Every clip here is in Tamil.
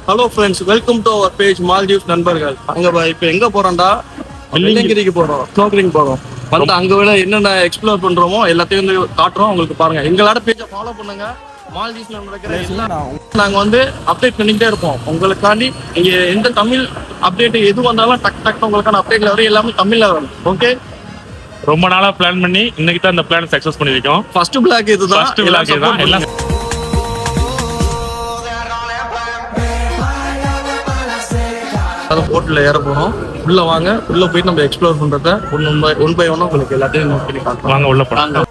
Hello friends, welcome to our page Maldives நண்பர்கள். அங்க இப்போ எங்க போறோம்டா? வெள்ளியங்கிரிக்கு போறோம், ஸ்னோர்க்கலிங் போறோம். வந்து அங்க விட என்னென்ன எக்ஸ்ப்ளோர் பண்றோமோ எல்லாத்தையும் வந்து காட்டுறோம். உங்களுக்கு பாருங்க, எங்களோட பேஜை ஃபாலோ பண்ணுங்க. மால்தீவ்ஸ்ல நடக்கிற எல்லா நாங்க வந்து அப்டேட் பண்ணிக்கிட்டே இருப்போம் உங்களுக்காண்டி. இங்க எந்த தமிழ் அப்டேட் எது வந்தாலும் டக் டக் உங்களுக்கான அப்டேட்ல வரும். எல்லாமே தமிழ்ல வரும். ஓகே, ரொம்ப நாளா பிளான் பண்ணி இன்னைக்கு தான் இந்த பிளான் சக்சஸ் பண்ணிருக்கோம். ஃபர்ஸ்ட் பிளாக் இதுதான். எல்லாம் போட்ல ஏற போறோம். உள்ள வாங்க, உள்ள போயிட்டு நம்ம எக்ஸ்ப்ளோர் பண்றத ஒன் பை ஒன்னா உங்களுக்கு எல்லாத்தையும் நோட் பண்ணி காட்டுறோம். வாங்க உள்ள போலாம்.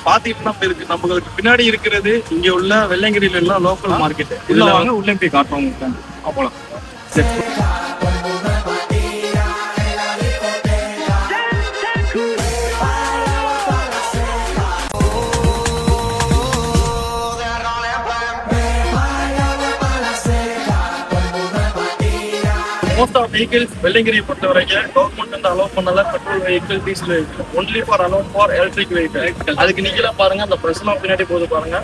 பாத்தீங்கன்னா இருக்கு நம்மளுக்கு பின்னாடி இருக்கிறது இங்க உள்ள வெள்ளையங்கிரியில எல்லாம் லோக்கல் மார்க்கெட். இதுல வாங்க உள்ள போய் காட்டுறோம். அவ்வளவு மோஸ்ட் ஆஃப் வெஹிக்கிள்ஸ் வெள்ளையங்கிரியை பொறுத்த வரைக்கும் கவர்மெண்ட் வந்து அலோவ் பண்ணல. Petrol vehicle, diesel vehicle only for allow for electric vehicle. அதுக்கு நீங்களா பாருங்க, அந்த பிரச்சனை பின்னாடி போது பாருங்க.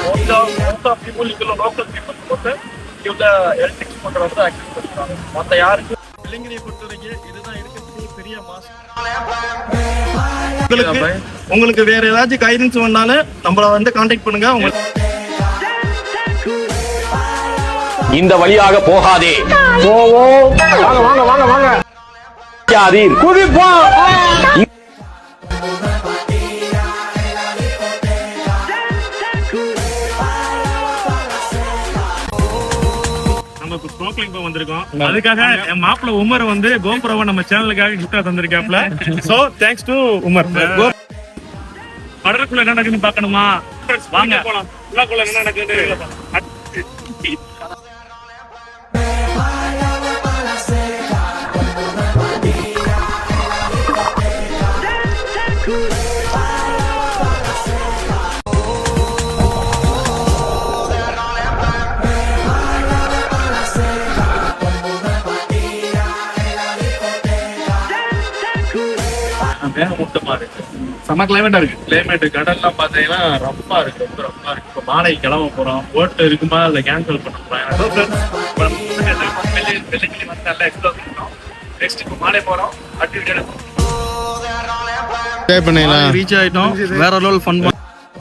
மோஸ்ட் ஆஃப் பீப்புள் இங்குள்ள லோக்கல் பீப்புள் போட்டு இங்குள்ள எலக்ட்ரிக் ஸ்கூட்டர் வந்து ஆக்சஸ் பண்ணுறாங்க. மற்ற யாருக்கு வெள்ளையங்கிரியை பொறுத்த வரைக்கும் இதுதான் இருக்கிறதுக்கு பெரிய மாசம். உங்களுக்கு வேற ஏதாச்சும் கைடன்ஸ் வேணாலும் நம்மள வந்து கான்டாக்ட் பண்ணுங்க. உங்களுக்கு இந்த வழியாக போகாதே, போவோம். வாங்க வாங்க வாங்க வாங்க, குதிப்போம். நம்ம இப்போ ஸ்னோர்க்கலிங் போக வந்திருக்கோம். அதுக்காக என் மாப்பிள்ள உமர் வந்து கோபுரவா நம்ம சேனலுக்காக கிஃப்டா தந்திருக்காப்ல. So thanks to Umar. கடலுக்குள்ள என்ன நடக்குன்னு பாக்கணுமா? வாங்க போலாம். உள்ளக்குள்ள என்ன நடக்குன்னு மேகமூட்டமா இருக்கு. செம கிளைமேட்டா இருக்கு. கிளைமேட் கடல்லாம் பாத்தீங்கன்னா ரப்பா இருக்கு, ரொம்ப ரப்பா இருக்கு. இப்போ மாலை கிளம்ப போறோம். போட் இருக்குமா இல்ல கேன்சல் பண்ண போறோம். வெள்ளிக்கிழமை வந்து நல்லா எக்ஸ்ப்ளோர் பண்ணோம். நெக்ஸ்ட் இப்போ மாலை போறோம். ரீச் ஆயிட்டோம். வேற லெவல் ஃபன்.